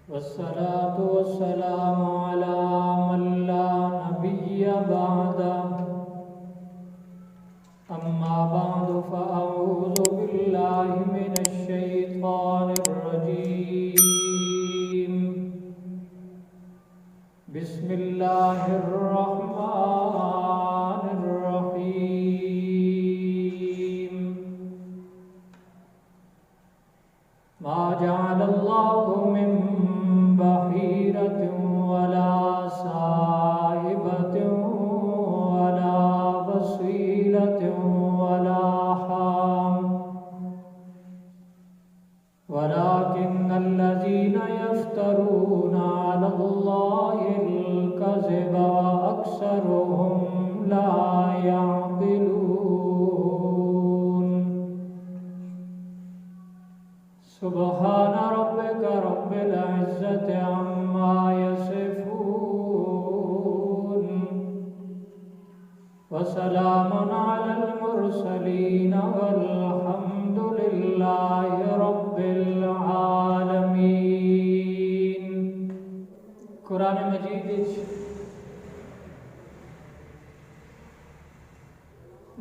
والصلاة والسلام على من لا نبي بعده أما بعد فأعوذ بالله من الشيطان الرجيم بسم الله الرحمن الرحيم ما جعل الله من بحيرة ولا سائبة ولا وصيلة ولا حام ولكن الذين يفترون على الله الكذب وأكثرهم لا يعقلون سبحان ربك رب العزة عما يصفون وسلام على المرسلين والحمد لله رب العالمين۔ قرآن مجید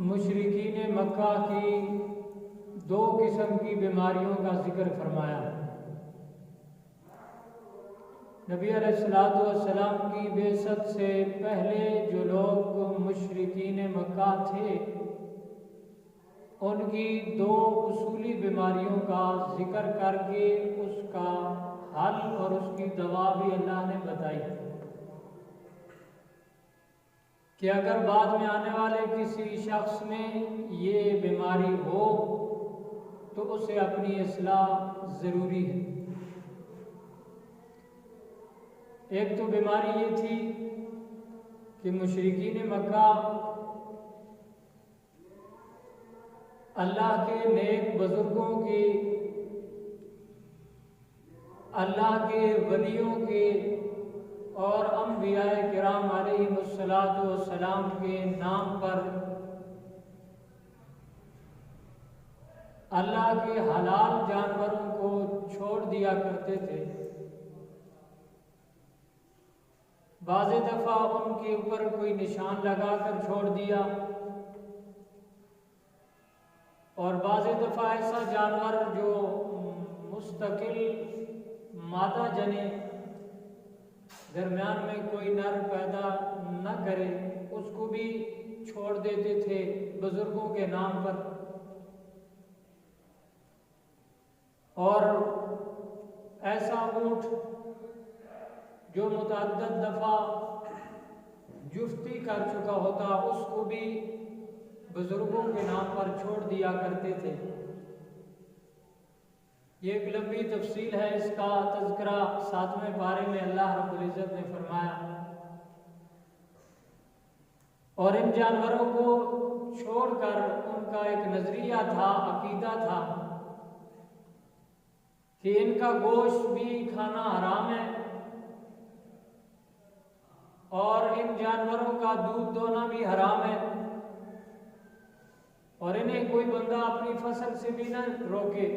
مشرکین مکہ کی دو قسم کی بیماریوں کا ذکر فرمایا۔ نبی علیہ السلام کی بعثت سے پہلے جو لوگ مشرکین مکہ تھے ان کی دو اصولی بیماریوں کا ذکر کر کے اس کا حل اور اس کی دوا بھی اللہ نے بتائی کہ اگر بعد میں آنے والے کسی شخص میں یہ بیماری ہو تو اسے اپنی اصلاح ضروری ہے۔ ایک تو بیماری یہ تھی کہ مشرکین مکہ اللہ کے نیک بزرگوں کے، اللہ کے ولیوں کے اور انبیاء کرام علیہم السلام کے نام پر اللہ کے حلال جانوروں کو چھوڑ دیا کرتے تھے۔ بعض دفعہ ان کے اوپر کوئی نشان لگا کر چھوڑ دیا، اور بعض دفعہ ایسا جانور جو مستقل مادہ جنے، درمیان میں کوئی نر پیدا نہ کرے، اس کو بھی چھوڑ دیتے تھے بزرگوں کے نام پر۔ اور ایسا اونٹ جو متعدد دفعہ جفتی کر چکا ہوتا اس کو بھی بزرگوں کے نام پر چھوڑ دیا کرتے تھے۔ یہ ایک لمبی تفصیل ہے، اس کا تذکرہ 7ویں پارے میں اللہ رب العزت نے فرمایا۔ اور ان جانوروں کو چھوڑ کر ان کا ایک نظریہ تھا، عقیدہ تھا کہ ان کا گوشت بھی کھانا حرام ہے اور ان جانوروں کا دودھ دونا بھی حرام ہے، اور انہیں کوئی بندہ اپنی فصل سے بھی نہ روکے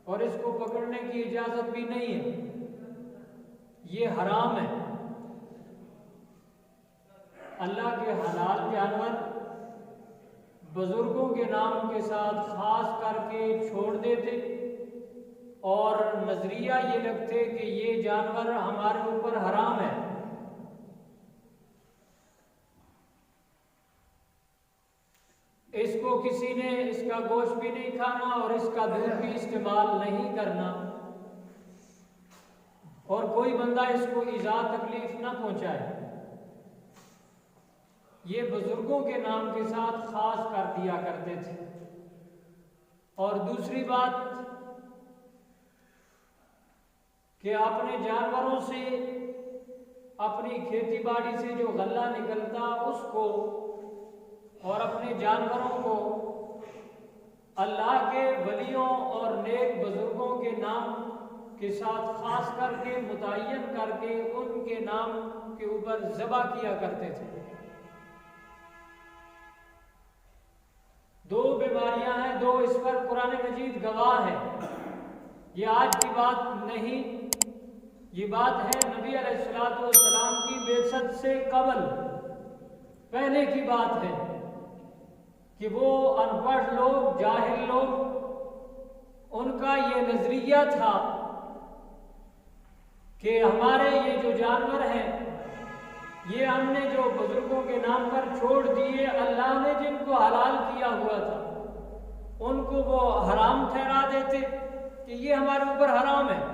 اور اس کو پکڑنے کی اجازت بھی نہیں ہے، یہ حرام ہے۔ اللہ کے حلال جانور بزرگوں کے نام کے ساتھ خاص کر کے چھوڑ دیتے اور نظریہ یہ رکھتے کہ یہ جانور ہمارے اوپر حرام ہے۔ اس کو کسی نے اس کا گوشت بھی نہیں کھانا اور اس کا دودھ بھی استعمال نہیں کرنا، اور کوئی بندہ اس کو ایذا تکلیف نہ پہنچائے۔ یہ بزرگوں کے نام کے ساتھ خاص کر دیا کرتے تھے۔ اور دوسری بات کہ اپنے جانوروں سے، اپنی کھیتی باڑی سے جو غلہ نکلتا اس کو اور اپنے جانوروں کو اللہ کے ولیوں اور نیک بزرگوں کے نام کے ساتھ خاص کر کے متعین کر کے ان کے نام کے اوپر ذبح کیا کرتے تھے۔ دو بیماریاں ہیں، دو اس پر قرآن مجید گواہ ہے، یہ آج کی بات نہیں، یہ بات ہے نبی علیہ الصلوۃ والسلام کی بعثت سے قبل پہلے کی بات ہے کہ وہ ان پڑھ لوگ، جاہل لوگ، ان کا یہ نظریہ تھا کہ ہمارے یہ جو جانور ہیں یہ ہم نے جو بزرگوں کے نام پر چھوڑ دیے، اللہ نے جن کو حلال کیا ہوا تھا ان کو وہ حرام ٹھہرا دیتے کہ یہ ہمارے اوپر حرام ہے،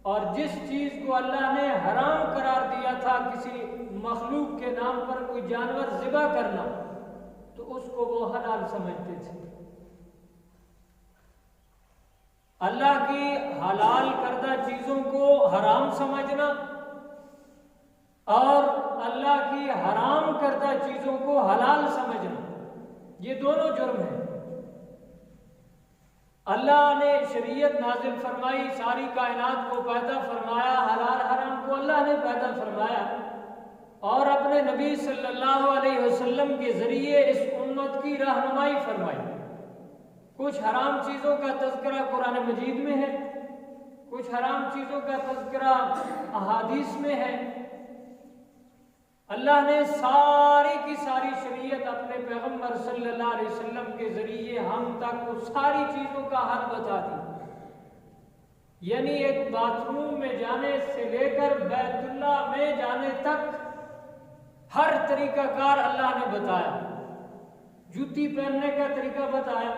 اور جس چیز کو اللہ نے حرام قرار دیا تھا کسی مخلوق کے نام پر کوئی جانور ذبح کرنا، تو اس کو وہ حلال سمجھتے تھے۔ اللہ کی حلال کردہ چیزوں کو حرام سمجھنا اور اللہ کی حرام کردہ چیزوں کو حلال سمجھنا، یہ دونوں جرم ہیں۔ اللہ نے شریعت نازل فرمائی، ساری کائنات کو پیدا فرمایا، حلال حرام کو اللہ نے پیدا فرمایا، اور اپنے نبی صلی اللہ علیہ وسلم کے ذریعے اس امت کی رہنمائی فرمائی۔ کچھ حرام چیزوں کا تذکرہ قرآن مجید میں ہے، کچھ حرام چیزوں کا تذکرہ احادیث میں ہے۔ اللہ نے ساری کی ساری شریعت اپنے پیغمبر صلی اللہ علیہ وسلم کے ذریعے ہم تک اس ساری چیزوں کا حل بتا دی، یعنی ایک باتھ روم میں جانے سے لے کر بیت اللہ میں جانے تک ہر طریقہ کار اللہ نے بتایا، جوتی پہننے کا طریقہ بتایا،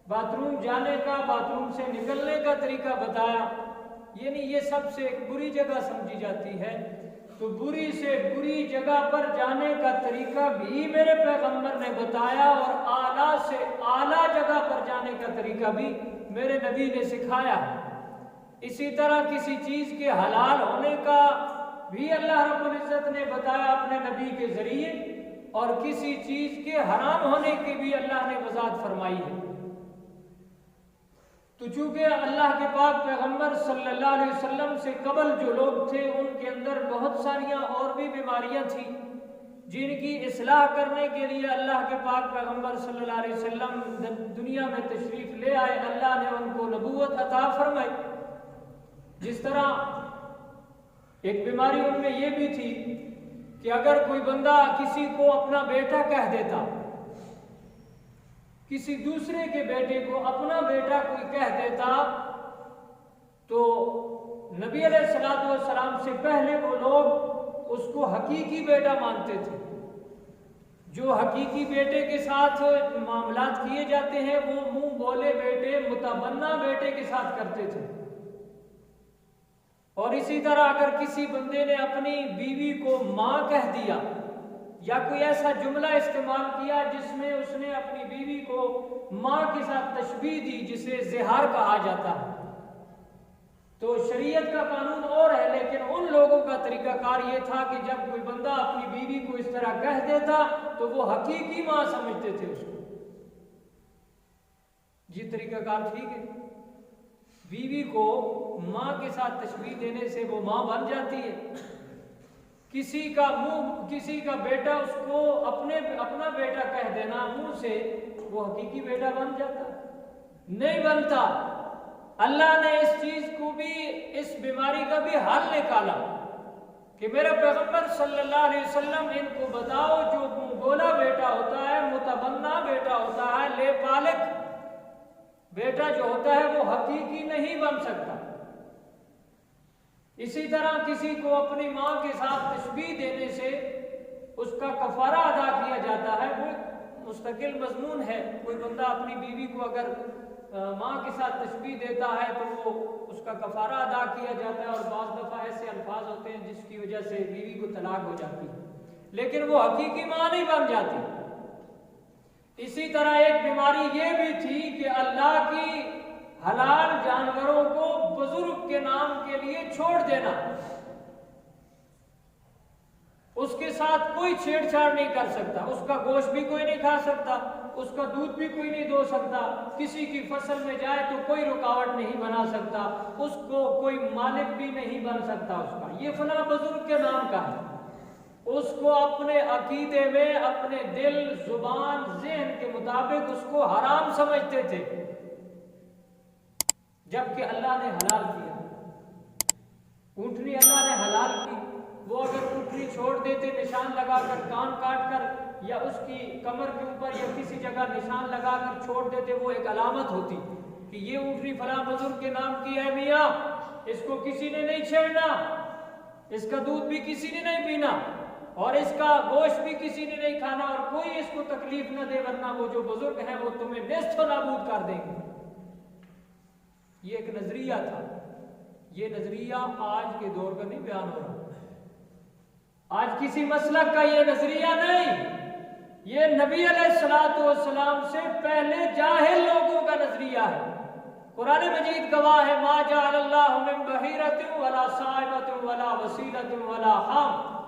باتھ روم جانے کا، باتھ روم سے نکلنے کا طریقہ بتایا، یعنی یہ سب سے ایک بری جگہ سمجھی جاتی ہے، تو بری سے بری جگہ پر جانے کا طریقہ بھی میرے پیغمبر نے بتایا، اور اعلیٰ سے اعلیٰ جگہ پر جانے کا طریقہ بھی میرے نبی نے سکھایا۔ اسی طرح کسی چیز کے حلال ہونے کا بھی اللہ رب العزت نے بتایا اپنے نبی کے ذریعے، اور کسی چیز کے حرام ہونے کی بھی اللہ نے وضاحت فرمائی ہے۔ تو چونکہ اللہ کے پاک پیغمبر صلی اللہ علیہ وسلم سے قبل جو لوگ تھے ان کے اندر بہت ساریاں اور بھی بیماریاں تھیں جن کی اصلاح کرنے کے لیے اللہ کے پاک پیغمبر صلی اللہ علیہ وسلم دنیا میں تشریف لے آئے، اللہ نے ان کو نبوت عطا فرمائی۔ جس طرح ایک بیماری ان میں یہ بھی تھی کہ اگر کوئی بندہ کسی کو اپنا بیٹا کہہ دیتا، کسی دوسرے کے بیٹے کو اپنا بیٹا کوئی کہہ دیتا، تو نبی علیہ الصلوۃ والسلام سے پہلے وہ لوگ اس کو حقیقی بیٹا مانتے تھے۔ جو حقیقی بیٹے کے ساتھ معاملات کیے جاتے ہیں وہ منہ بولے بیٹے، متبنہ بیٹے کے ساتھ کرتے تھے۔ اور اسی طرح اگر کسی بندے نے اپنی بیوی کو ماں کہہ دیا یا کوئی ایسا جملہ استعمال کیا جس میں اس نے اپنی بیوی کو ماں کے ساتھ تشبیہ دی جسے زہار کہا جاتا ہے، تو شریعت کا قانون اور ہے، لیکن ان لوگوں کا طریقہ کار یہ تھا کہ جب کوئی بندہ اپنی بیوی کو اس طرح کہہ دیتا تو وہ حقیقی ماں سمجھتے تھے اس کو۔ یہ طریقہ کار ٹھیک ہے؟ بیوی کو ماں کے ساتھ تشبیہ دینے سے وہ ماں بن جاتی ہے؟ کسی کا بیٹا اس کو اپنا بیٹا کہہ دینا منہ سے، وہ حقیقی بیٹا بن جاتا؟ نہیں بنتا۔ اللہ نے اس چیز کو بھی، اس بیماری کا بھی حل نکالا کہ میرا پیغمبر صلی اللہ علیہ وسلم ان کو بتاؤ جو منہ بولا بیٹا ہوتا ہے، متبنہ بیٹا ہوتا ہے، لے پالک بیٹا جو ہوتا ہے وہ حقیقی نہیں بن سکتا۔ اسی طرح کسی کو اپنی ماں کے ساتھ تشبیہ دینے سے اس کا کفارہ ادا کیا جاتا ہے، وہ مستقل مضمون ہے۔ کوئی بندہ اپنی بیوی کو اگر ماں کے ساتھ تشبیہ دیتا ہے تو وہ اس کا کفارہ ادا کیا جاتا ہے، اور بعض دفعہ ایسے الفاظ ہوتے ہیں جس کی وجہ سے بیوی کو طلاق ہو جاتی ہے، لیکن وہ حقیقی ماں نہیں بن جاتی۔ اسی طرح ایک بیماری یہ بھی تھی کہ اللہ کی حلال جانوروں کو بزرگ کے نام کے لیے چھوڑ دینا، اس کے ساتھ کوئی چھیڑ چھاڑ نہیں کر سکتا، اس کا گوشت بھی کوئی نہیں کھا سکتا، اس کا دودھ بھی کوئی نہیں دو سکتا، کسی کی فصل میں جائے تو کوئی رکاوٹ نہیں بنا سکتا، اس کو کوئی مالک بھی نہیں بن سکتا اس کا، یہ فلاں بزرگ کے نام کا ہے۔ اس کو اپنے عقیدے میں، اپنے دل، زبان، ذہن کے مطابق اس کو حرام سمجھتے تھے، جبکہ اللہ نے حلال کیا۔ اونٹنی اللہ نے حلال کی، وہ اگر اونٹنی چھوڑ دیتے نشان لگا کر، کان کاٹ کر یا اس کی کمر کے اوپر یا کسی جگہ نشان لگا کر چھوڑ دیتے، وہ ایک علامت ہوتی کہ یہ اونٹنی فلاں بزرگ کے نام کی ہے میاں، اس کو کسی نے نہیں چھیڑنا، اس کا دودھ بھی کسی نے نہیں پینا اور اس کا گوشت بھی کسی نے نہیں کھانا اور کوئی اس کو تکلیف نہ دے، ورنہ وہ جو بزرگ ہیں وہ تمہیں نیست و نابود کر دیں گے۔ یہ ایک نظریہ تھا، یہ نظریہ آج کے دور کا نہیں بیان ہو رہا، آج کسی مسلک کا یہ نظریہ نہیں، یہ نبی علیہ الصلوۃ والسلام سے پہلے جاہل لوگوں کا نظریہ ہے۔ قرآن مجید گواہ ہے، ما جعل اللہ من بحیرۃ ولا صائبۃ ولا وسیلۃ ولا حام۔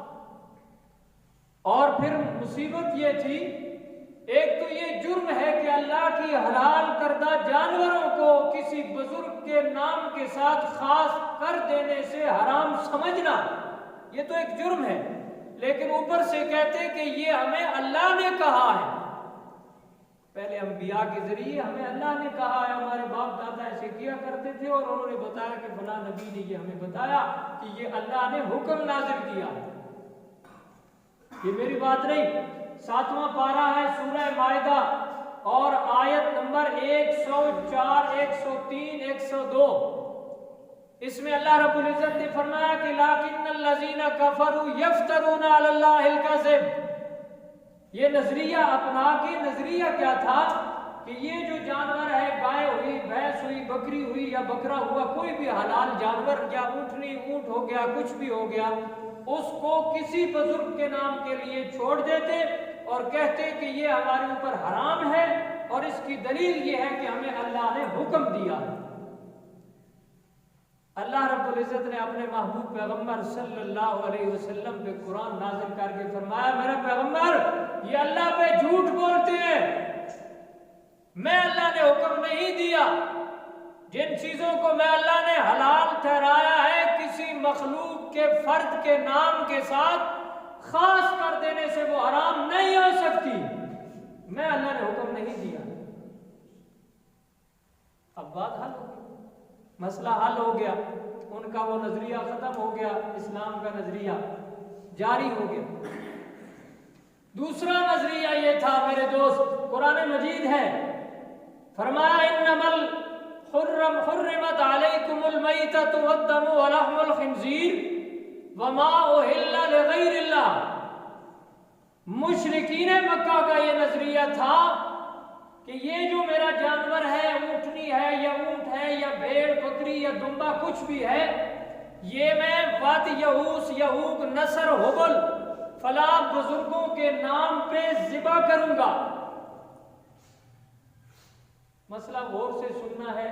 اور پھر مصیبت یہ تھی، ایک تو یہ جرم ہے کہ اللہ کی حلال کردہ جانوروں کو کسی بزرگ کے نام کے ساتھ خاص کر دینے سے حرام سمجھنا، یہ تو ایک جرم ہے، لیکن اوپر سے کہتے کہ یہ ہمیں اللہ نے کہا ہے۔ پہلے انبیاء کے ذریعے ہمیں اللہ نے کہا ہے، ہمارے باپ دادا ایسے کیا کرتے تھے اور انہوں نے بتایا کہ فلاں نبی نے یہ ہمیں بتایا کہ یہ اللہ نے حکم نازل کیا ہے، یہ میری بات نہیں۔ 7واں پارہ ہے سورہ مائدہ اور آیت نمبر 104، 103، 102، اس میں اللہ رب العزت نے فرمایا کہ لَٰكِنَّ الَّذِينَ كَفَرُوا يَفْتَرُونَ عَلَى اللَّهِ الْكَذِبَ۔ یہ نظریہ اپنا کے، نظریہ کیا تھا کہ یہ جو جانور ہے، گائے ہوئی، بھینس ہوئی، بکری ہوئی یا بکرا ہوا، کوئی بھی حلال جانور یا اونٹنی، اونٹ ہو گیا، کچھ بھی ہو گیا، اس کو کسی بزرگ کے نام کے لیے چھوڑ دیتے اور کہتے کہ یہ ہمارے اوپر حرام ہے اور اس کی دلیل یہ ہے کہ ہمیں اللہ نے حکم دیا ہے۔ اللہ رب العزت نے اپنے محبوب پیغمبر صلی اللہ علیہ وسلم پہ قرآن نازل کر کے فرمایا، میرا پیغمبر یہ اللہ پہ جھوٹ بولتے ہیں، میں اللہ نے حکم نہیں دیا، جن چیزوں کو میں اللہ نے حلال ٹھہرایا ہے کسی مخلوق کے فرد کے نام کے ساتھ خاص کر دینے سے وہ حرام نہیں ہو سکتی، میں اللہ نے حکم نہیں دیا۔ اب بات حل ہو گئی، مسئلہ حل ہو گیا، ان کا وہ نظریہ ختم ہو گیا، اسلام کا نظریہ جاری ہو گیا۔ دوسرا نظریہ یہ تھا میرے دوست، قرآن مجید ہے، فرمایا انما حرمت علیکم المیتۃ والدم ولحم الخنزیر وما اہل لغیر اللہ۔ مشرکین مکہ کا یہ نظریہ تھا کہ یہ جو میرا جانور ہے، اونٹنی ہے یا اونٹ ہے یا بھیڑ بکری یا دمبا کچھ بھی ہے، یہ میں واد یہوس یہوک نصر حبل فلاں بزرگوں کے نام پہ ذبح کروں گا۔ مسئلہ غور سے سننا ہے،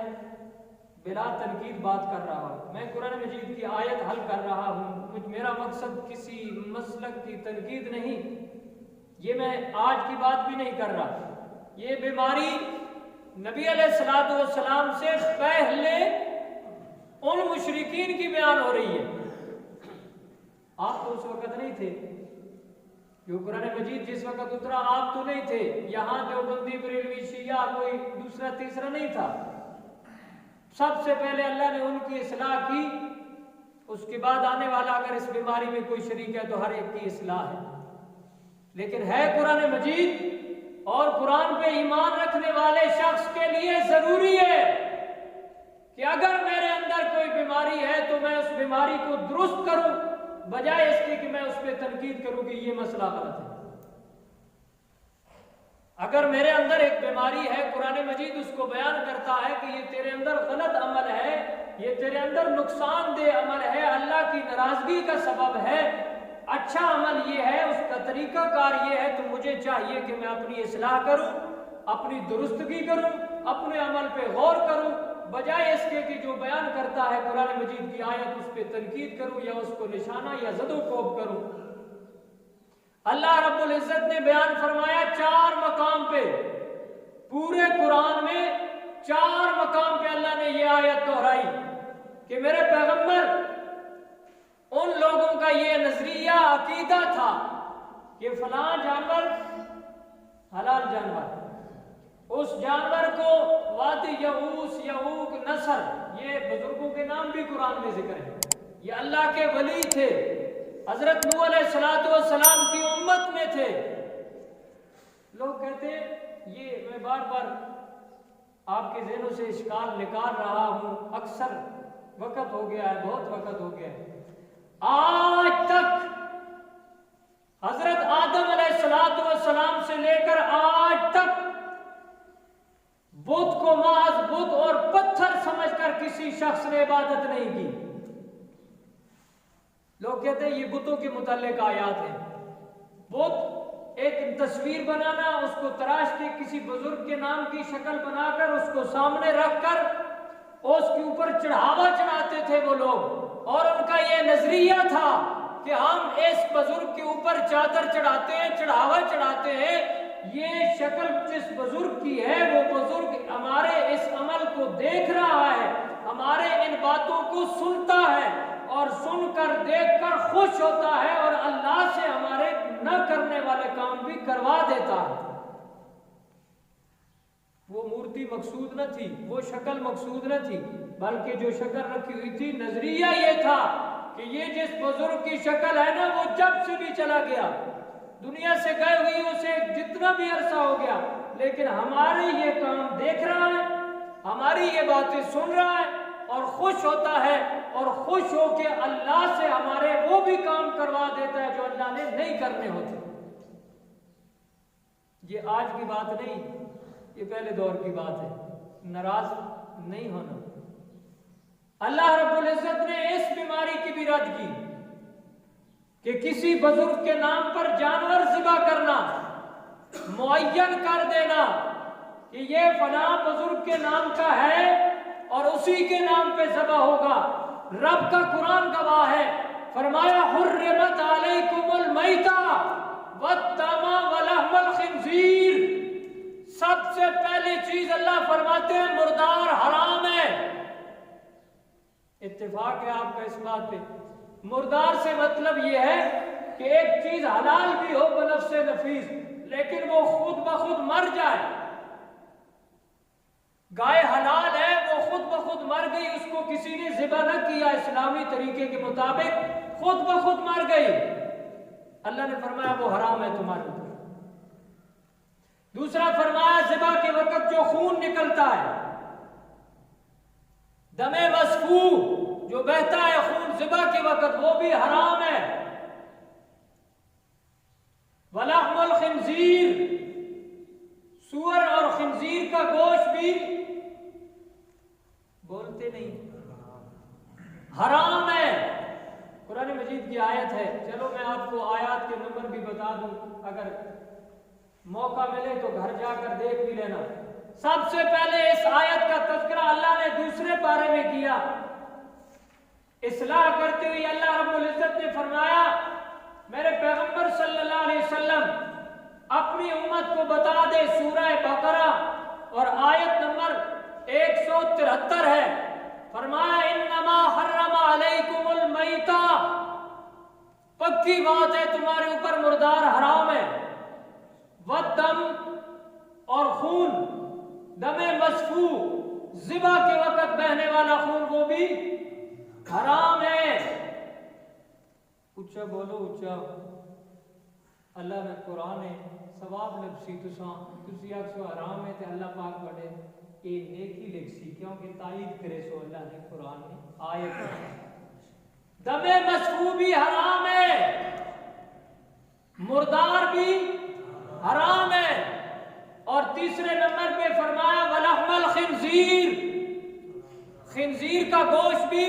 بلا تنقید بات کر رہا ہوں، میں قرآن مجید کی آیت حل کر رہا ہوں، میرا مقصد کسی مسلک کی تنقید نہیں، یہ میں آج کی بات بھی نہیں کر رہا۔ یہ بیماری نبی علیہ الصلوۃ والسلام سے پہلے ان مشرکین کی بیان ہو رہی ہے، آپ تو اس وقت نہیں تھے، جو قرآن مجید جس وقت اترا آپ تو نہیں تھے، یہاں دیوبندی بریلوی شیعہ کوئی دوسرا تیسرا نہیں تھا، سب سے پہلے اللہ نے ان کی اصلاح کی، اس کے بعد آنے والا اگر اس بیماری میں کوئی شریک ہے تو ہر ایک کی اصلاح ہے، لیکن ہے قرآن مجید اور قرآن پہ ایمان رکھنے والے شخص کے لیے ضروری ہے کہ اگر میرے اندر کوئی بیماری ہے تو میں اس بیماری کو درست کروں، بجائے اس کے کہ میں اس پہ تنقید کروں کہ یہ مسئلہ غلط ہے۔ اگر میرے اندر ایک بیماری ہے، قرآن مجید اس کو بیان کرتا ہے کہ یہ تیرے اندر غلط عمل ہے، یہ تیرے اندر نقصان دہ عمل ہے، اللہ کی ناراضگی کا سبب ہے، اچھا عمل یہ ہے، اس کا طریقہ کار یہ ہے، تو مجھے چاہیے کہ میں اپنی اصلاح کروں، اپنی درستگی کروں، اپنے عمل پہ غور کروں، بجائے اس کے کہ جو بیان کرتا ہے قرآن مجید کی آیت اس پہ تنقید کروں یا اس کو نشانہ یا زد و کوب کروں۔ اللہ رب العزت نے بیان فرمایا 4 مقام پہ، پورے قرآن میں 4 مقام پہ اللہ نے یہ آیت دہرائی کہ میرے پیغمبر، ان لوگوں کا یہ نظریہ عقیدہ تھا کہ فلاں جانور حلال جانور، اس جانور کو وادی یہوس یہوک نصر، یہ بزرگوں کے نام بھی قرآن میں ذکر ہے، یہ اللہ کے ولی تھے، حضرت نوح علیہ السلام کی امت میں تھے۔ لوگ کہتے ہیں، یہ میں بار بار آپ کے ذہنوں سے اشکال نکال رہا ہوں، اکثر وقت ہو گیا ہے، بہت وقت ہو گیا ہے، آج تک حضرت آدم علیہ السلام سے لے کر آج تک بت کو محض بت اور پتھر سمجھ کر کسی شخص نے عبادت نہیں کی۔ لوگ کہتے ہیں یہ بتوں کے متعلق آیات ہیں۔ بت ایک تصویر بنانا، اس کو تراش کے کسی بزرگ کے نام کی شکل بنا کر اس کو سامنے رکھ کر اس کے اوپر چڑھاوا چڑھاتے تھے وہ لوگ، اور ان کا یہ نظریہ تھا کہ ہم اس بزرگ کے اوپر چادر چڑھاتے ہیں، چڑھاوا چڑھاتے ہیں، یہ شکل جس بزرگ کی ہے وہ بزرگ ہمارے اس عمل کو دیکھ رہا ہے، ہمارے ان باتوں کو سنتا ہے، اور سن کر دیکھ کر خوش ہوتا ہے، اور اللہ سے ہمارے نہ کرنے والے کام بھی کروا دیتا ہے۔ وہ مورتی مقصود نہ تھی، وہ شکل مقصود نہ تھی، بلکہ جو شکل رکھی ہوئی تھی، نظریہ یہ تھا کہ یہ جس بزرگ کی شکل ہے نا، وہ جب سے بھی چلا گیا، دنیا سے گئے ہوئی اسے جتنا بھی عرصہ ہو گیا، لیکن ہمارے یہ کام دیکھ رہا ہے، ہماری یہ باتیں سن رہا ہے، اور خوش ہوتا ہے، اور خوش ہو کے اللہ سے ہمارے وہ بھی کام کروا دیتا ہے جو اللہ نے نہیں کرنے ہوتے۔ یہ آج کی بات نہیں، یہ پہلے دور کی بات ہے، ناراض نہیں ہونا۔ اللہ رب العزت نے اس بیماری کی بھی رد کی کہ کسی بزرگ کے نام پر جانور ذبح کرنا، معین کر دینا کہ یہ فلاں بزرگ کے نام کا ہے اور اسی کے نام پہ ذبح ہوگا۔ رب کا قرآن گواہ ہے، فرمایا حرمت علیکم المیتہ والدم ولحم الخنزیر۔ سب سے پہلی چیز اللہ فرماتے ہیں مردار حرام ہے۔ اتفاق ہے آپ کا اس بات پہ۔ مردار سے مطلب یہ ہے کہ ایک چیز حلال بھی ہو بنفس نفیس، لیکن وہ خود بخود مر جائے۔ گائے حلال ہے، وہ خود بخود مر گئی، اس کو کسی نے ذبح نہ کیا اسلامی طریقے کے مطابق، خود بخود مر گئی، اللہ نے فرمایا وہ حرام ہے تمہارے اوپر۔ دوسرا فرمایا ذبح کے وقت جو خون نکلتا ہے، دم مسفوح جو بہتا ہے خون ذبح کے وقت، وہ بھی حرام ہے۔ ولحم الخنزیر، سور اور خنزیر کا گوشت بھی، بولتے نہیں، حرام ہے۔ قرآن مجید کی آیت ہے، چلو میں آپ کو آیات کے نمبر بھی بتا دوں، اگر موقع ملے تو گھر جا کر دیکھ بھی لینا۔ سب سے پہلے اس آیت کا تذکرہ اللہ نے دوسرے پارے میں کیا، اصلاح کرتے ہوئے اللہ رب العزت نے فرمایا میرے پیغمبر صلی اللہ علیہ وسلم اپنی امت کو بتا دے، سورہ بقرہ اور آیت نمبر 173 ہے، فرمایا انما حرم علیکم المیتہ، پکی بات ہے تمہارے اوپر مردار حرام ہے، والدم اور خون، دم مسفوح ذبح کے وقت بہنے والا خون وہ بھی حرام ہے۔ اچھا بولو اچھا، اللہ نے قرآن ثواب لکسی تسی آکسو حرام ہے تے اللہ پاک بڑے اے نیکی لکسی، کیونکہ تائید کرے سو اللہ نے قرآن میں آیت۔ دم مسفوح بھی حرام ہے، مردار بھی حرام ہے، اور تیسرے نمبر پہ فرمایا ولحم الخنزیر، خنزیر کا گوشت بھی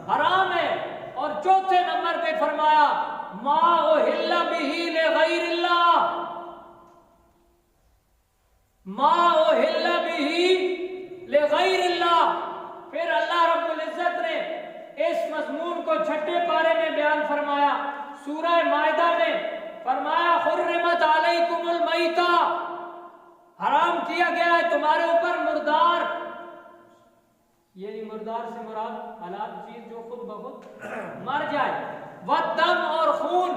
حرام ہے، اور چوتھے نمبر پہ فرمایا ما اہل بہ لغیر اللہ، ما اہل بہ لغیر اللہ۔ پھر اللہ رب العزت نے اس مضمون کو چھٹے پارے میں بیان فرمایا، سورہ مائدہ میں فرمایا حرمت علیکم المیتہ، حرام کیا گیا ہے تمہارے اوپر مردار، یعنی مردار سے مراد حلال چیز جو خود بخود مر جائے، والدم اور خون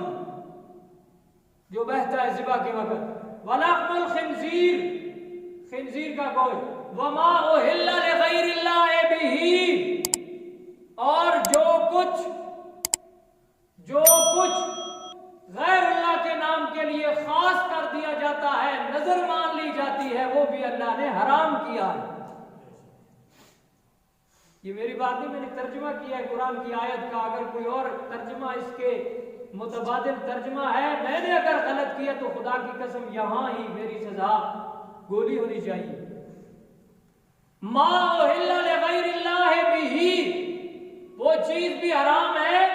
جو بہتا ہے ذبح کے وقت، ولحم الخنزیر، خنزیر کا گوشت، وما اہل لغیر اللہ بہ، اور جو کچھ جو کچھ غیر اللہ کے نام کے لیے خاص کر دیا جاتا ہے، نظر مان لی جاتی ہے، وہ بھی اللہ نے حرام کیا ہے۔ یہ میری بات نہیں، میں نے ترجمہ کیا ہے قرآن کی آیت کا، اگر کوئی اور ترجمہ اس کے متبادل ترجمہ ہے، میں نے اگر غلط کیا تو خدا کی قسم یہاں ہی میری سزا گولی ہونی چاہیے۔ ما احل لغیر اللہ بہ، وہ چیز بھی حرام ہے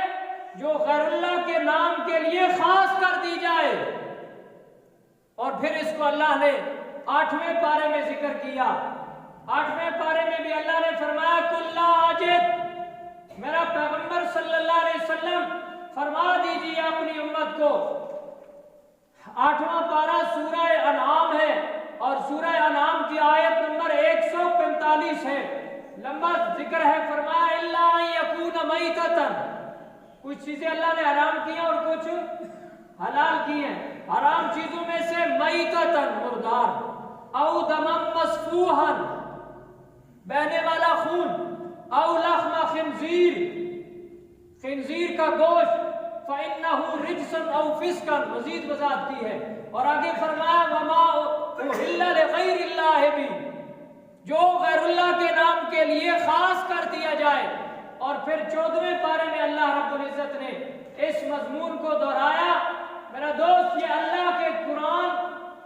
جو غیر اللہ کے نام کے لیے خاص کر دی جائے۔ اور پھر اس کو اللہ نے 8ویں پارے میں ذکر کیا۔ 8ویں پارے میں بھی اللہ نے فرمایا کل عاجد، میرا پیغمبر صلی اللہ علیہ وسلم فرما دیجیے اپنی امت کو۔ 8واں پارہ سورہ انعام ہے اور سورہ انعام کی آیت نمبر 145 ہے، لمبا ذکر ہے۔ فرمایا الا ان یکون میتۃ، کچھ چیزیں اللہ نے حرام کی ہیں اور کچھ حلال کی ہیں۔ حرام چیزوں میں سے میتۃ، مردار، او دمم مسفوحا، بہنے والا خون، او لحم خنزیر، خنزیر کا گوشت، فإنہ رجس او فسقا، مزید وضاحت کی ہے۔ اور آگے فرمایا وما احل لغیر اللہ بھی، جو غیر اللہ کے نام کے لیے خاص کر دیا جائے۔ اور پھر 14ویں پارے میں اللہ رب العزت نے اس مضمون کو دہرایا۔ میرا دوست، یہ اللہ کے قرآن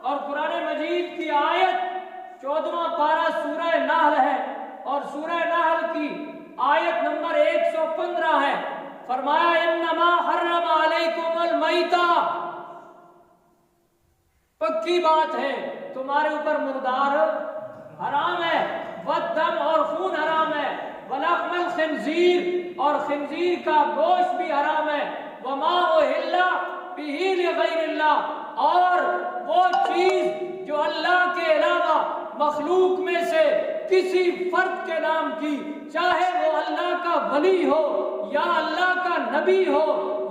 اور قرآن مجید کی آیت 14واں پارہ سورہ نحل ہے اور سورہ نحل کی آیت نمبر 115 ہے۔ فرمایا انما حرم علیکم المیتہ، پکی بات ہے تمہارے اوپر مردار حرام ہے، والدم، اور خون حرام ہے، ولحم الخنزیر، اور خنزیر کا گوشت بھی حرام ہے، وما احل بہ لغیر اللہ، اور وہ چیز جو اللہ کے علاوہ مخلوق میں سے کسی فرد کے نام کی، چاہے وہ اللہ کا ولی ہو یا اللہ کا نبی ہو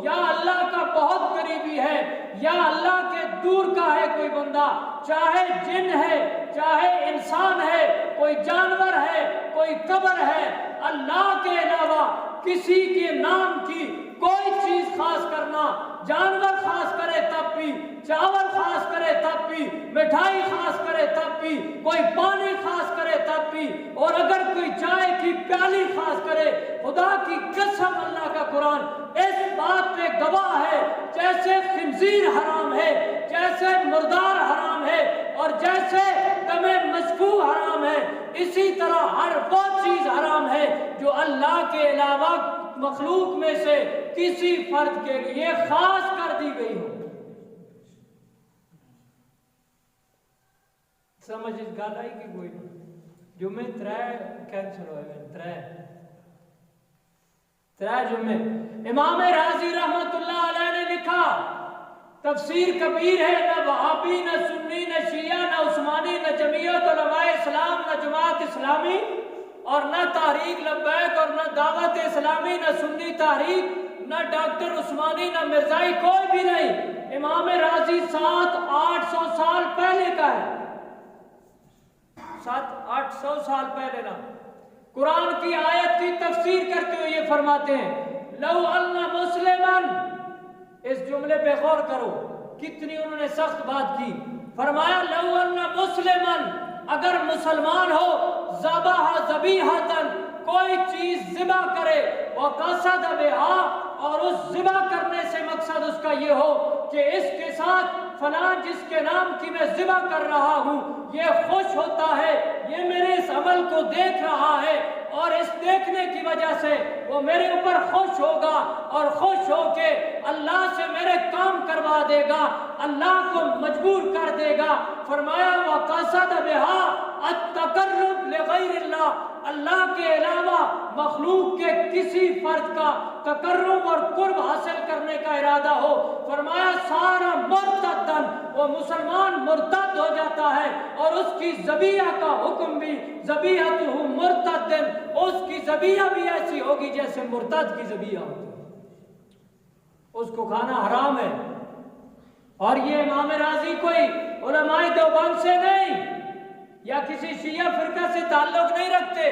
یا اللہ کا بہت قریبی ہے یا اللہ کے دور کا ہے کوئی بندہ، چاہے جن ہے چاہے انسان ہے، کوئی جانور ہے، کوئی قبر ہے، اللہ کے علاوہ کسی کے نام کی کوئی چیز خاص کرنا، جانور خاص کرے تب بھی، چاول خاص کرے تب بھی، مٹھائی خاص کرے تب بھی، کوئی پانی خاص کرے تب بھی، اور اگر کوئی چائے کی پیالی خاص کرے، خدا کی قسم اللہ کا قرآن اس بات پہ گواہ ہے، جیسے خنزیر حرام ہے، جیسے مردار حرام ہے، اور جیسے دم مسفوح حرام ہے، اسی طرح ہر وہ چیز حرام ہے جو اللہ کے علاوہ مخلوق میں سے کسی فرد کے لیے خاص کر دی گئی ہو۔ سمجھ اس گل آئی کہ کوئی جمعے 3 کینسل ہوئے، 3 جمعے۔ امام رازی رحمت اللہ علیہ نے لکھا، تفسیر کبیر ہے، نہ وہابی نہ سنی نہ شیعہ نہ عثمانی نہ جمعیت علماء اسلام نہ جماعت اسلامی اور نہ تحریک لبیک اور نہ دعوت اسلامی نہ سنی تحریک نہ ڈاکٹر عثمانی نہ مرزائی، کوئی بھی نہیں۔ امام رازی 700-800 سال پہلے کا ہے، 700-800 سال پہلے نا، قرآن کی آیت کی تفسیر کرتے ہوئے یہ فرماتے ہیں لو ان مسلمن، اس جملے پہ غور کرو کتنی انہوں نے سخت بات کی۔ فرمایا لو ان مسلمن، اگر مسلمان ہو، ذبح ذبیحۃ، کوئی چیز ذبح کرے، وقصد بہا، اور اس ذبح کرنے سے مقصد اس کا یہ ہو کہ اس کے ساتھ فلاں جس کے نام کی میں ذبح کر رہا ہوں یہ خوش ہوتا ہے، یہ میرے اس عمل کو دیکھ رہا ہے اور اس دیکھنے کی وجہ سے وہ میرے اوپر خوش ہوگا اور خوش ہو کے اللہ سے میرے کام کروا دے گا، اللہ کو مجبور کر دے گا۔ فرمایا وقصد بہا التقرب لغیر اللہ، اللہ کے علاوہ مخلوق کے کسی فرد کا تقرب اور قرب حاصل کرنے کا ارادہ ہو، فرمایا سارا مرتدن، وہ مسلمان مرتد ہو جاتا ہے، اور اس کی ذبیحہ کا حکم بھی ذبیحتہ مرتدن، اس کی ذبیحہ بھی ایسی ہوگی جیسے مرتد کی ذبیحہ ہوتی ہے، اس کو کھانا حرام ہے۔ اور یہ امام رازی کوئی علماء دیوبند سے نہیں یا کسی شیعہ فرقہ سے تعلق نہیں رکھتے،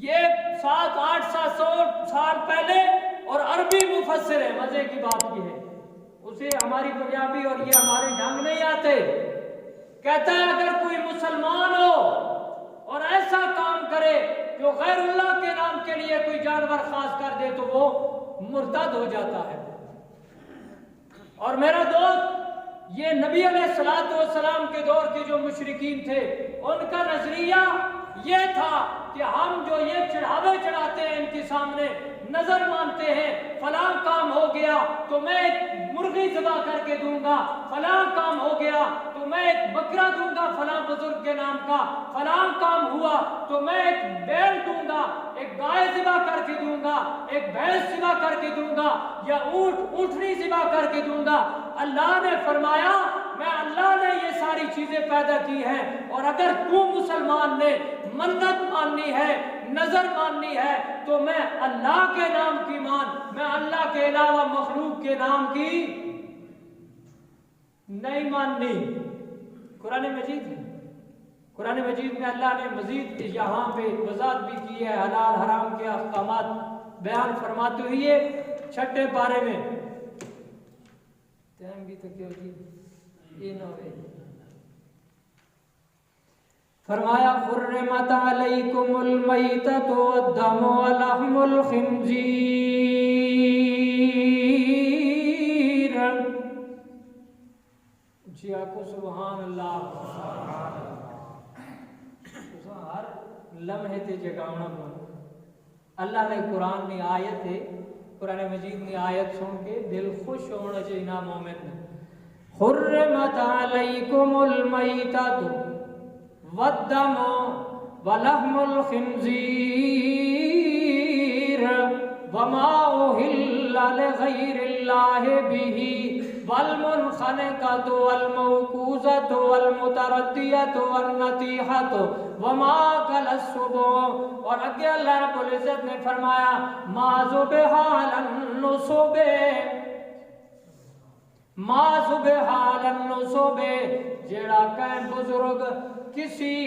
یہ 700-800 سال پہلے، اور عربی مفسر ہے، مزے کی بات یہ ہے اسے ہماری پنجابی اور یہ ہمارے ڈھنگ نہیں آتے، کہتا ہے اگر کوئی مسلمان ہو اور ایسا کام کرے جو غیر اللہ کے نام کے لیے کوئی جانور خاص کر دے تو وہ مرتد ہو جاتا ہے۔ اور میرا دوست، یہ نبی علیہ الصلوۃ والسلام کے دور کے جو مشرکین تھے ان کا نظریہ یہ تھا کہ ہم جو یہ چڑھاوے چڑھاتے ہیں ان کے سامنے، نظر مانتے ہیں، فلاں کام ہو گیا تو میں ایک مرغی ذبح کر کے دوں گا، فلاں کام ہو گیا تو میں ایک بکرا دوں گا فلاں بزرگ کے نام کا، فلاں کام ہوا تو میں ایک بیل دوں گا، ایک گائے ذبح کر کے دوں گا، ایک بھینس ذبح کر کے دوں گا، یا اونٹنی ذبح کر کے دوں گا۔ اللہ نے فرمایا میں اللہ نے یہ ساری چیزیں پیدا کی ہیں، اور اگر تو مسلمان نے منت ماننی ہے، نظر ماننی ہے تو میں اللہ کے نام کی مان، میں اللہ کے علاوہ مخلوق کے نام کی نہیں ماننی۔ قرآن مجید ہے، قرآن مجید میں اللہ نے مزید یہاں پہ وضاحت بھی کی ہے، حلال حرام کے احکامات بیان فرماتے ہوئے 6 پارے میں ٹائم بھی تک یہ نہ ہوئے، فرمایا حرمت علیکم المیتۃ والدم ولحم الخنزیر۔ جی آقو سبحان اللہ، ہر لمحے تے جگاونا بول۔ اللہ نے قرآن میں آیت ہے، قرآن مجید میں آیت سن کے دل خوش ہونا چاہیے نا مومن نے۔ حرمت علیکم المیتۃ والدم ولحم الخنزیر وما أهل لغير الله به والمنخنقة والموقوذة والمتردية والنطيحة وما أكل السبع۔ اور آگے اللہ رب العزت نے فرمایا ما ذبح علی النصب، ما ذبح علی النصب، جیڑا کہ بزرگ کسی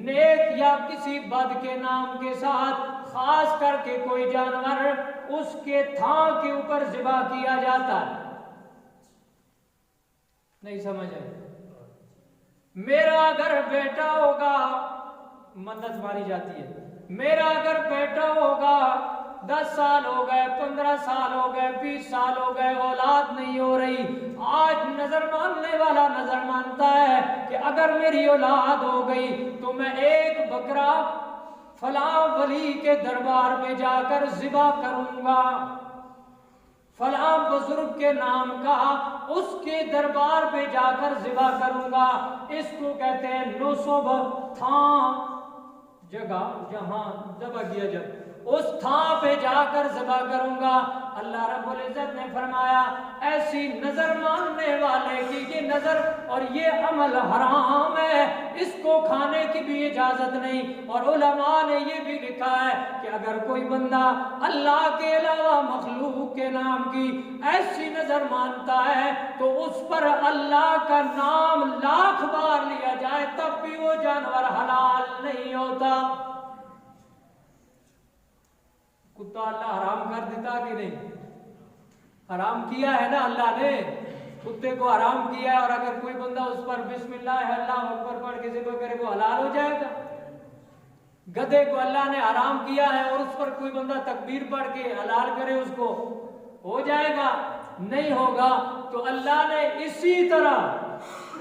نیک یا کسی بد کے نام کے ساتھ خاص کر کے کوئی جانور اس کے تھان کے اوپر ذبح کیا جاتا ہے۔ نہیں سمجھ آئے؟ میرا اگر بیٹا ہوگا، منت مانی جاتی ہے، میرا اگر بیٹا ہوگا 10 سال ہو گئے، 15 سال ہو گئے، 20 سال ہو گئے، اولاد نہیں ہو رہی، آج نظر ماننے والا نظر مانتا ہے کہ اگر میری اولاد ہو گئی تو میں ایک بکرا فلاں ولی کے دربار میں جا کر ذبح کروں گا، فلاں بزرگ کے نام کا اس کے دربار پہ جا کر ذبح کروں گا۔ اس کو کہتے ہیں نصب، تھان، جگہ جہاں ذبح کیا جائے، اس تھان پہ جا کر ذبح کروں گا۔ اللہ رب العزت نے فرمایا ایسی نظر ماننے والے کی یہ نظر اور یہ عمل حرام ہے، اس کو کھانے کی بھی اجازت نہیں۔ اور علماء نے یہ بھی لکھا ہے کہ اگر کوئی بندہ اللہ کے علاوہ مخلوق کے نام کی ایسی نظر مانتا ہے تو اس پر اللہ کا نام 1,00,000 بار لیا جائے تب بھی وہ جانور حلال نہیں ہوتا۔ کتا اللہ حرام کر دیتا کہ نہیں؟ حرام کیا ہے نا اللہ نے، کتے کو حرام کیا ہے، اور اگر کوئی بندہ اس پر بسم اللہ اللہ اکبر پڑھ کے ذبح کرے وہ حلال ہو جائے گا۔ گدھے کو اللہ نے حرام کیا ہے اور اس پر کوئی بندہ تکبیر پڑھ کے حلال کرے اس کو ہو جائے گا؟ نہیں ہوگا۔ تو اللہ نے اسی طرح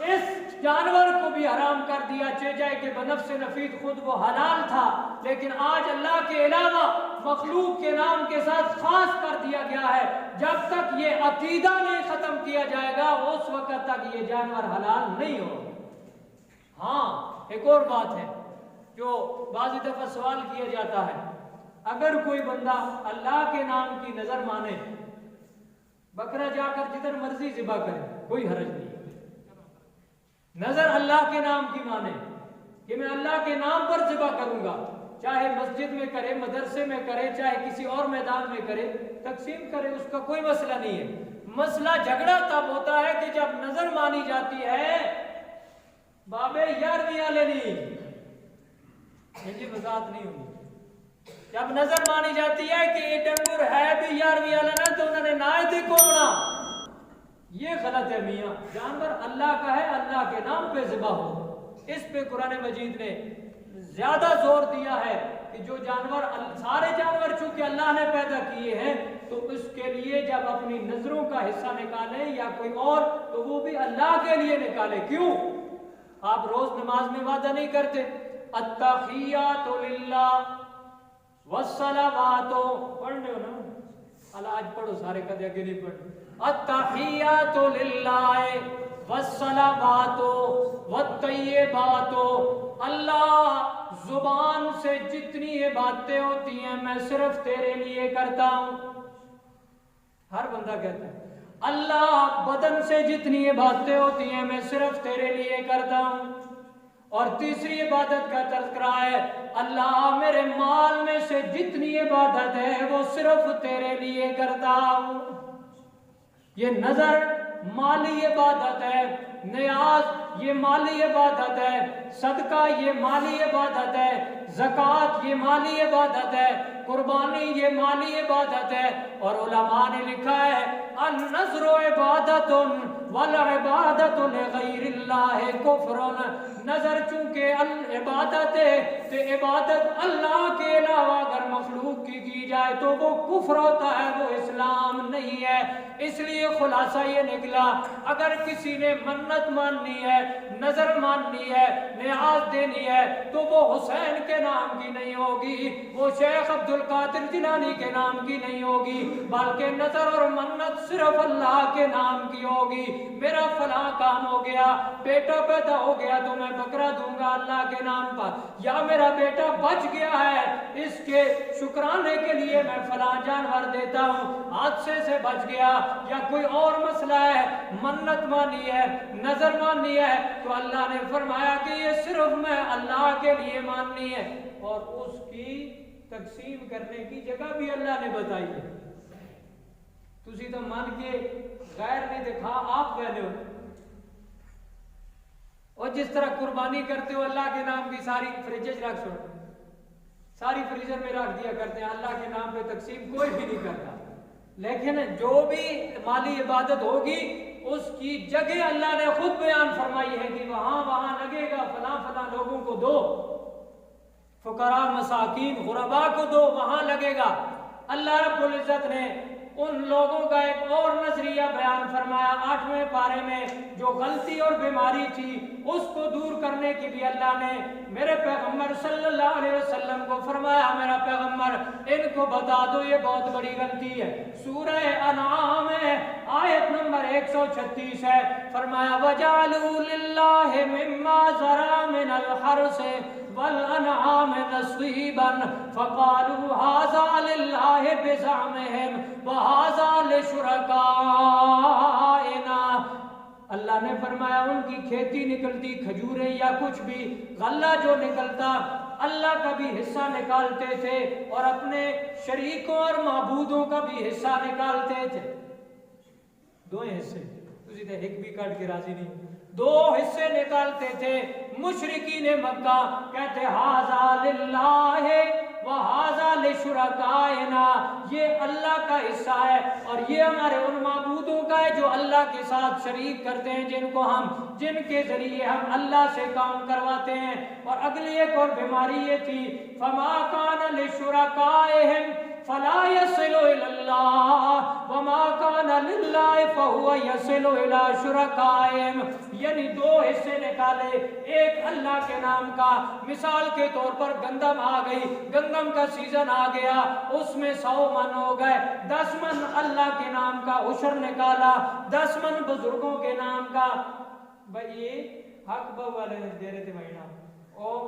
اس جانور کو بھی حرام کر دیا، چیجائے کہ بنفس نفید خود وہ حلال تھا، لیکن آج اللہ کے علاوہ مخلوق کے نام کے ساتھ خاص کر دیا گیا ہے۔ جب تک یہ عقیدہ نہیں ختم کیا جائے گا اس وقت تک یہ جانور حلال نہیں ہوگا۔ ہاں ایک اور بات ہے جو بعض دفعہ سوال کیا جاتا ہے، اگر کوئی بندہ اللہ کے نام کی نظر مانے، بکرا جا کر جدھر مرضی ذبح کرے کوئی حرج نہیں، نظر اللہ کے نام کی مانے کہ میں اللہ کے نام پر ذبح کروں گا، چاہے مسجد میں کرے، مدرسے میں کرے، چاہے کسی اور میدان میں کرے، تقسیم کرے، اس کا کوئی مسئلہ نہیں ہے۔ مسئلہ جھگڑا تب ہوتا ہے کہ جب نظر مانی جاتی ہے بابے 11ویں والے نہیں، یہ وضاحت نہیں ہوگی، جب نظر مانی جاتی ہے کہ یہ ڈنگر ہے بھی 11ویں والا تو انہوں نے نائے تھے کومنا، یہ غلط ہے میاں. جانور اللہ کا ہے، اللہ کے نام پہ ذبح ہو. اس پہ قرآن مجید نے زیادہ زور دیا ہے کہ جو جانور، سارے جانور چونکہ اللہ نے پیدا کیے ہیں تو اس کے لیے جب اپنی نظروں کا حصہ نکالیں یا کوئی اور تو وہ بھی اللہ کے لیے نکالے. کیوں؟ آپ روز نماز میں وعدہ نہیں کرتے التحیات للہ والصلوات، پڑھنے ہو نا؟ اللہ آج پڑھو سارے کدے اگے نہیں پڑھنے. التحیات للہ والصلوات والطیبات، اللہ زبان سے جتنی عبادتیں ہوتی ہیں میں صرف تیرے لیے کرتا ہوں. ہر بندہ کہتا ہے اللہ بدن سے جتنی عبادتیں ہوتی ہیں میں صرف تیرے لیے کرتا ہوں. اور تیسری عبادت کا تذکرہ ہے اللہ میرے مال میں سے جتنی عبادت ہے وہ صرف تیرے لیے کرتا ہوں. یہ نظر مالی عبادت ہے، نیاز یہ مالی عبادت ہے، صدقہ یہ مالی عبادت ہے، زکوٰۃ یہ مالی عبادت ہے، قربانی یہ مالی عبادت ہے. اور علماء نے لکھا ہے النذر عبادت والعبادت لغیر اللہ کفر. نظر چونکہ عبادت ہے تو عبادت اللہ کے علاوہ اگر مخلوق کی جائے تو وہ کفر ہوتا ہے، وہ اسلام نہیں ہے. اس لیے خلاصہ یہ نکلا اگر کسی نے منت ماننی ہے، نظر ماننی ہے، نیاز دینی ہے تو وہ حسین کے نام کی نہیں ہوگی، وہ شیخ عبد القادر جیلانی کے نام کی نہیں ہوگی، بلکہ نظر اور منت صرف اللہ کے نام کی ہوگی. میرا فلاں کام ہو گیا، بیٹا پیدا ہو گیا تو میں بکرا دوں گا اللہ کے نام پر، یا میرا بیٹا بچ گیا ہے اس کے شکرانے کے لیے میں فلاں جانور دیتا ہوں، حادثے سے بچ گیا یا کوئی اور مسئلہ ہے، منت مانی ہے، نظر مانی ہے تو اللہ نے فرمایا کہ یہ صرف میں اللہ کے لیے ماننی ہے. اور اس کی تقسیم کرنے کی جگہ بھی اللہ نے بتائی ہے. تسی تو مان کے غیر نے دکھا آپ کہنے ہو. اور جس طرح قربانی کرتے ہو اللہ کے نام کی ساری فریج رکھ چھوڑ، ساری فریزر میں رکھ دیا کرتے ہیں، اللہ کے نام پہ تقسیم کوئی بھی نہیں کرتا. لیکن جو بھی مالی عبادت ہوگی اس کی جگہ اللہ نے خود بیان فرمائی ہے کہ وہاں لگے گا، فلاں فلاں لوگوں کو دو، فقراء مساکین غرباء کو دو، وہاں لگے گا. اللہ رب العزت نے ان لوگوں کا ایک اور نظریہ بیان فرمایا 8ویں پارے میں، جو غلطی اور بیماری تھی اس کو دور کرنے کی بھی اللہ نے میرے پیغمبر صلی اللہ علیہ وسلم کو فرمایا میرا پیغمبر ان کو بتا دو یہ بہت بڑی غلطی ہے. سورہ انعام ہے آیت نمبر 136 ہے، فرمایا وَجَعَلُوا لِلَّهِ مِمَّا ذَرَا مِنَ الْحَرْثِ والانعام نصیبا فقالوا هذا لله بزعمهم وهذا لشركائنا. اللہ نے فرمایا ان کی کھیتی نکلتی، کھجوریں یا کچھ بھی غلہ جو نکلتا اللہ کا بھی حصہ نکالتے تھے اور اپنے شریکوں اور معبودوں کا بھی حصہ نکالتے تھے. دو حصے تسی تے ایک بھی کاٹ کے راضی نہیں، دو حصے نکالتے تھے. مشرکین مکہ کہتے ھذا للہ وھذا لشرکائنا، یہ اللہ کا حصہ ہے اور یہ ہمارے ان معبودوں کا ہے جو اللہ کے ساتھ شریک کرتے ہیں، جن کے ذریعے ہم اللہ سے کام کرواتے ہیں. اور اگلی ایک اور بیماری یہ تھی فما کان لشرکائہم فلا يصل الى اللہ وما كان للہ فهو يصل الى شرکائہم. یعنی دو حصے نکالے، ایک اللہ کے نام کا، مثال کے طور پر گندم آ گئی، گندم کا سیزن آ گیا، اس میں 100 من ہو گئے، 10 من اللہ کے نام کا عشر نکالا، 10 من بزرگوں کے نام کا. بھائی یہ حق بہ والے نے دے رہے تھے بھائی نام، اور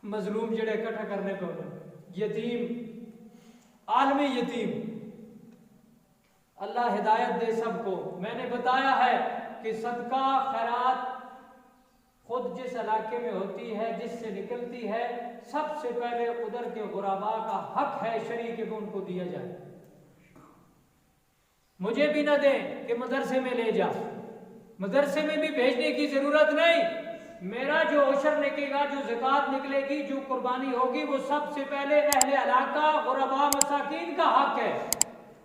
مظلوم جڑے اکٹھا کرنے پہ ہوتے یتیم، عالمی یتیم. اللہ ہدایت دے سب کو. میں نے بتایا ہے کہ صدقہ خیرات خود جس علاقے میں ہوتی ہے، جس سے نکلتی ہے، سب سے پہلے ادھر کے غرباء کا حق ہے شریک کو ان کو دیا جائے. مجھے بھی نہ دیں کہ مدرسے میں لے جا، مدرسے میں بھی بھیجنے کی ضرورت نہیں. میرا جو عشر نکلے گا، جو زکوٰۃ نکلے گی، جو قربانی ہوگی، وہ سب سے پہلے اہل علاقہ غرباء مساکین کا حق ہے،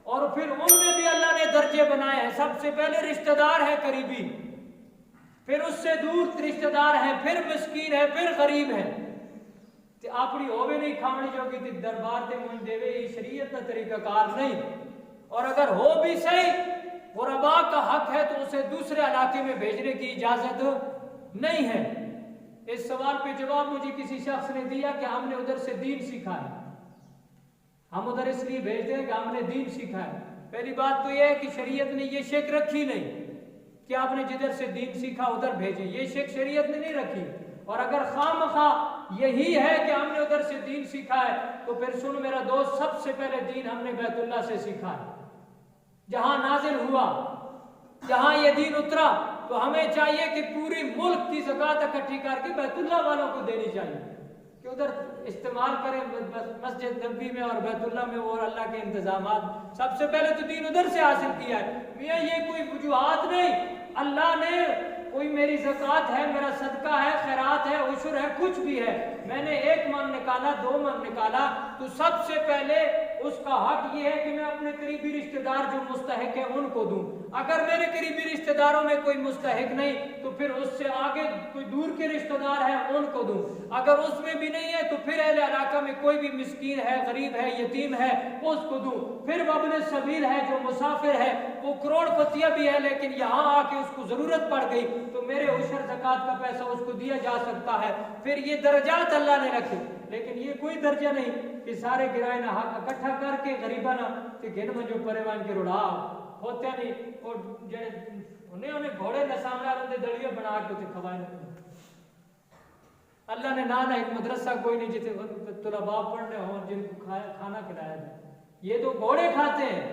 اور پھر ان میں بھی اللہ نے درجے بنائے ہیں۔ سب سے پہلے رشتہ دار ہے قریبی، پھر اس سے دور رشتہ دار ہے، پھر مسکین ہے، پھر غریب ہے۔ تے اپنی ہوے نہیں کھاونی جو کہ دربار تے من دے یہ شریعت کا طریقہ کار نہیں، اور اگر ہو بھی صحیح غرباء کا حق ہے تو اسے دوسرے علاقے میں بھیجنے کی اجازت نہیں ہے۔ اس سوال پہ جواب مجھے کسی شخص نے دیا کہ ہم نے ادھر سے دین سیکھا ہے، ہم ادھر اس لیے بھیجتے ہیں کہ ہم نے دین سیکھا ہے۔ پہلی بات تو یہ ہے کہ شریعت نے یہ شک رکھی نہیں کہ آپ نے جدھر سے دین سیکھا ادھر بھیجیں، یہ شک شریعت نے نہیں رکھی۔ اور اگر خواہ یہی ہے کہ ہم نے ادھر سے دین سیکھا ہے تو پھر سن میرا دوست، سب سے پہلے دین ہم نے بیت اللہ سے سیکھا ہے، جہاں نازل ہوا، جہاں یہ دین اترا، تو ہمیں چاہیے کہ پوری ملک کی زکوٰۃ اکٹھی کر کے بیت اللہ والوں کو دینی چاہیے کہ ادھر استعمال کریں، مسجد نبی میں اور بیت اللہ میں اور اللہ کے انتظامات۔ سب سے پہلے تو دین ادھر سے حاصل کیا ہے۔ میاں یہ کوئی وجوہات نہیں، اللہ نے کوئی میری زکوٰۃ ہے، میرا صدقہ ہے، خیرات ہے، عشر ہے، کچھ بھی ہے، میں نے 1 من نکالا، 2 من نکالا، تو سب سے پہلے اس کا حق یہ ہے کہ میں اپنے قریبی رشتہ دار جو مستحق ہیں ان کو دوں۔ اگر میرے قریبی رشتہ داروں میں کوئی مستحق نہیں تو پھر اس سے آگے کوئی دور کے رشتہ دار ہیں ان کو دوں۔ اگر اس میں بھی نہیں ہے تو پھر اہل علاقہ میں کوئی بھی مسکین ہے، غریب ہے، یتیم ہے، اس کو دوں۔ پھر وابن السبیل ہے، جو مسافر ہے، وہ کروڑ پتیہ بھی ہے لیکن یہاں آ کے اس کو ضرورت پڑ گئی تو میرے عشر زکوٰۃ کا پیسہ اس کو دیا جا سکتا ہے۔ پھر یہ درجات اللہ نے رکھے، لیکن یہ کوئی درجہ نہیں کہ سارے گرائے نہ حق اکٹھا کر کے غریبانہ کہ گھن میں جو پریوان کے روڑا ہوتے نہیں، اور انہیں گھوڑے نہ سامنے آنے دڑیے بنا کے اسے کھوائے نہیں۔ اللہ نے نانا ایک مدرسہ کوئی نہیں جسے طلباء پڑھنے ہوں جن کو کھانا کھلایا جائے، یہ تو گھوڑے کھاتے ہیں۔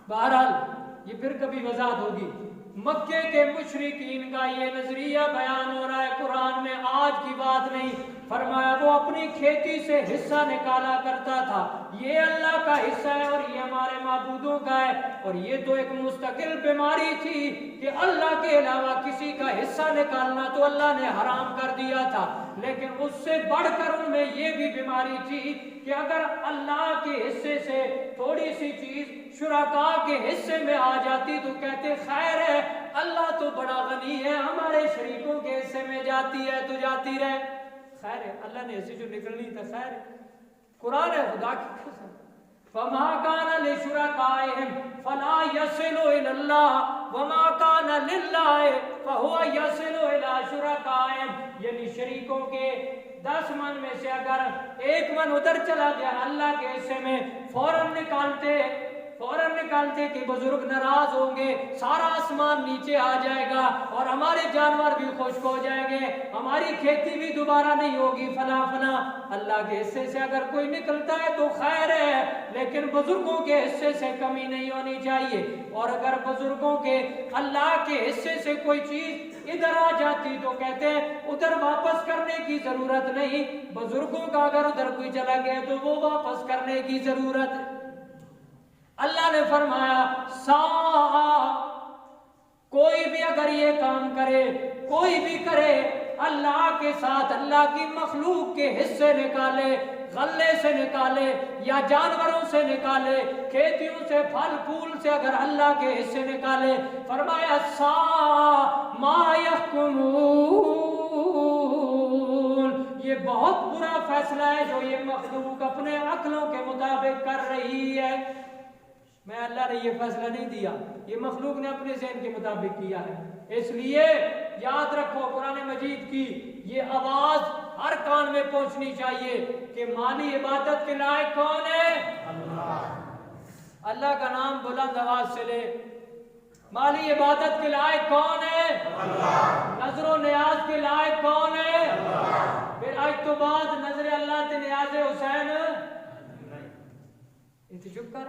بہرحال یہ پھر کبھی وضاحت ہوگی۔ مکے کے مشرکین کا یہ نظریہ بیان ہو رہا ہے قرآن میں، آج کی بات نہیں۔ فرمایا وہ اپنی کھیتی سے حصہ نکالا کرتا تھا، یہ اللہ کا حصہ ہے اور یہ ہمارے معبودوں کا ہے، اور یہ تو ایک مستقل بیماری تھی کہ اللہ کے علاوہ کسی کا حصہ نکالنا تو اللہ نے حرام کر دیا تھا، لیکن اس سے بڑھ کر ان میں یہ بھی بیماری تھی کہ اگر اللہ کے حصے سے تھوڑی سی چیز شرکاء کے حصے میں آ جاتی تو کہتے خیر ہے، اللہ تو بڑا غنی ہے، ہمارے شریکوں کے حصے میں جاتی ہے تو جاتی رہے، خیر ہے، اللہ نے ایسی جو نکلنی تھا خیر ہے۔ قرآن ہے، خدا کی قسم، فما كان لشركائهم فلا يصل الى الله وما كان لله فهو يصل الى شركائهم، یعنی شریکوں کے 10 من میں سے اگر 1 من ادھر چلا گیا اللہ کے حصے میں، فوراً نکالتے کہ بزرگ ناراض ہوں گے، سارا آسمان نیچے آ جائے گا اور ہمارے جانور بھی خشک ہو جائیں گے، ہماری کھیتی بھی دوبارہ نہیں ہوگی، فلاں فلاں۔ اللہ کے حصے سے اگر کوئی نکلتا ہے تو خیر ہے، لیکن بزرگوں کے حصے سے کمی نہیں ہونی چاہیے، اور اگر بزرگوں کے اللہ کے حصے سے کوئی چیز ادھر آ جاتی تو کہتے ہیں ادھر واپس کرنے کی ضرورت نہیں، بزرگوں کا اگر ادھر کوئی چلا گیا تو وہ واپس کرنے کی ضرورت ہے۔ اللہ نے فرمایا کوئی بھی اگر یہ کام کرے، کوئی بھی کرے، اللہ کے ساتھ اللہ کی مخلوق کے حصے نکالے، غلے سے نکالے یا جانوروں سے نکالے، کھیتیوں سے، پھل پھول سے اگر اللہ کے حصے نکالے، فرمایا ما يحكمون، یہ بہت برا فیصلہ ہے جو یہ مخلوق اپنے عقلوں کے مطابق کر رہی ہے۔ میں اللہ نے یہ فیصلہ نہیں دیا، یہ مخلوق نے اپنے ذہن کے مطابق کیا ہے۔ اس لیے یاد رکھو قرآن مجید کی یہ آواز ہر کان میں پہنچنی چاہیے کہ مالی عبادت کے لائق کون ہے؟ اللہ۔ اللہ کا نام بلند آواز سے لے۔ مالی عبادت کے لائق کون ہے؟ اللہ۔ نظر و نیاز کے لائق کون ہے؟ اللہ۔ پھر آج تو بعد نظر اللہ تے نیاز حسین چپ کر،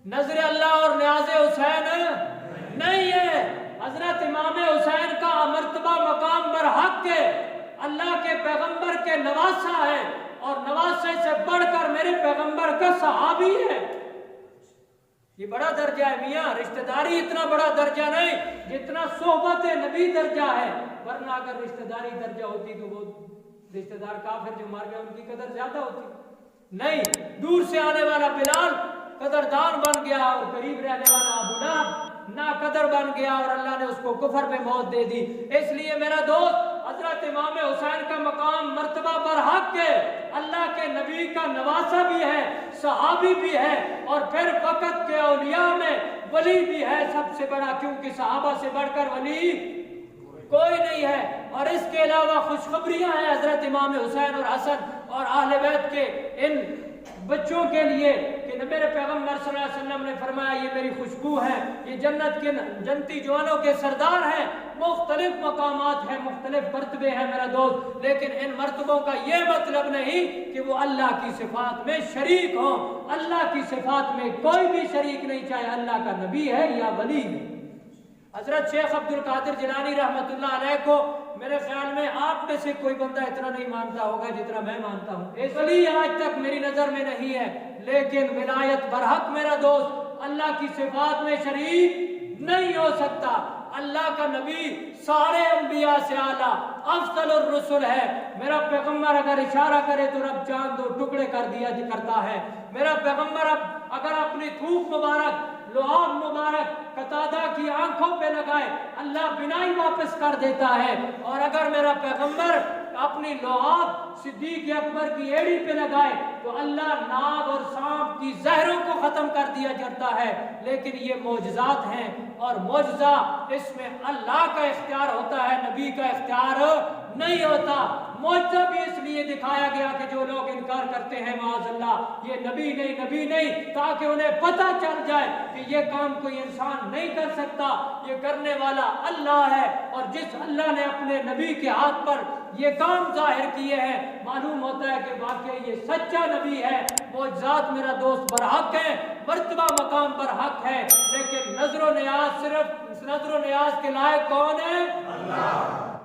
نظر اللہ اور نیاز حسین نہیں ہے۔ حضرت امام حسین کا مرتبہ مقام برحق ہے، اللہ کے پیغمبر کے نواسا ہے، اور نواسے سے بڑھ کر میرے پیغمبر کا صحابی ہے۔ یہ بڑا درجہ ہے میاں، رشتہ داری اتنا بڑا درجہ نہیں جتنا صحبت نبی درجہ ہے۔ ورنہ اگر رشتہ داری درجہ ہوتی تو وہ رشتہ دار کافر جو مر گیا ان کی قدر زیادہ ہوتی، نہیں، دور سے آنے والا بلال قدردان بن گیا اور قریب رہنے والا ابو لہب نا قدر بن گیا اور اللہ نے اس کو کفر میں موت دے دی۔ اس لیے میرا دوست، حضرت امام حسین کا مقام مرتبہ برحق ہے، اللہ کے نبی کا نواسہ بھی ہے، صحابی بھی ہے، اور پھر وقت کے اولیاء میں ولی بھی ہے سب سے بڑا، کیونکہ صحابہ سے بڑھ کر ولی کوئی نہیں ہے۔ اور اس کے علاوہ خوشخبریاں ہیں حضرت امام حسین اور حسن اور اہل بیت کے ان بچوں کے لیے کہ میرے پیغمبر صلی اللہ علیہ وسلم نے فرمایا یہ میری خوشبو ہے، یہ جنت کے جنتی جوانوں کے سردار ہیں۔ مختلف مقامات ہیں، مختلف مرتبے ہیں میرا دوست، لیکن ان مرتبوں کا یہ مطلب نہیں کہ وہ اللہ کی صفات میں شریک ہوں۔ اللہ کی صفات میں کوئی بھی شریک نہیں، چاہے اللہ کا نبی ہے یا ولی ہے۔ حضرت شیخ عبد القادر جیلانی رحمۃ اللہ علیہ کو میرے خیال میں آپ میں سے کوئی بندہ اتنا نہیں مانتا ہوگا جتنا میں مانتا ہوں، اس ولی آج تک میری نظر میں نہیں ہے، لیکن ولایت برحق میرا دوست اللہ کی صفات میں شریک نہیں ہو سکتا۔ اللہ کا نبی سارے انبیاء سے اعلیٰ افضل الرسل ہے۔ میرا پیغمبر اگر اشارہ کرے تو رب چاند دو ٹکڑے کر دیا کرتا ہے۔ میرا پیغمبر اگر اپنی تھوک مبارک، لعاب مبارک قتادہ کی آنکھوں پہ لگائے اللہ بینائی واپس کر دیتا ہے، اور اگر میرا پیغمبر اپنی لعاب صدیق اکبر کی ایڑی پہ لگائے تو اللہ ناگ اور سانپ کی زہروں کو ختم کر دیا جاتا ہے۔ لیکن یہ معجزات ہیں، اور معجزہ اس میں اللہ کا اختیار ہوتا ہے، نبی کا اختیار نہیں ہوتا۔ معجزہ بھی اس لیے دکھایا گیا کہ جو لوگ انکار کرتے ہیں معاذ اللہ یہ نبی نہیں، تاکہ انہیں پتہ چل جائے کہ یہ کام کوئی انسان نہیں کر سکتا، یہ کرنے والا اللہ ہے، اور جس اللہ نے اپنے نبی کے ہاتھ پر یہ کام ظاہر کیے ہیں معلوم ہوتا ہے کہ واقعی یہ سچا نبی ہے۔ معجزات میرا دوست برحق ہیں، مرتبہ مقام برحق ہے، لیکن نظر و نیاز کے لائق کون ہے؟ اللہ۔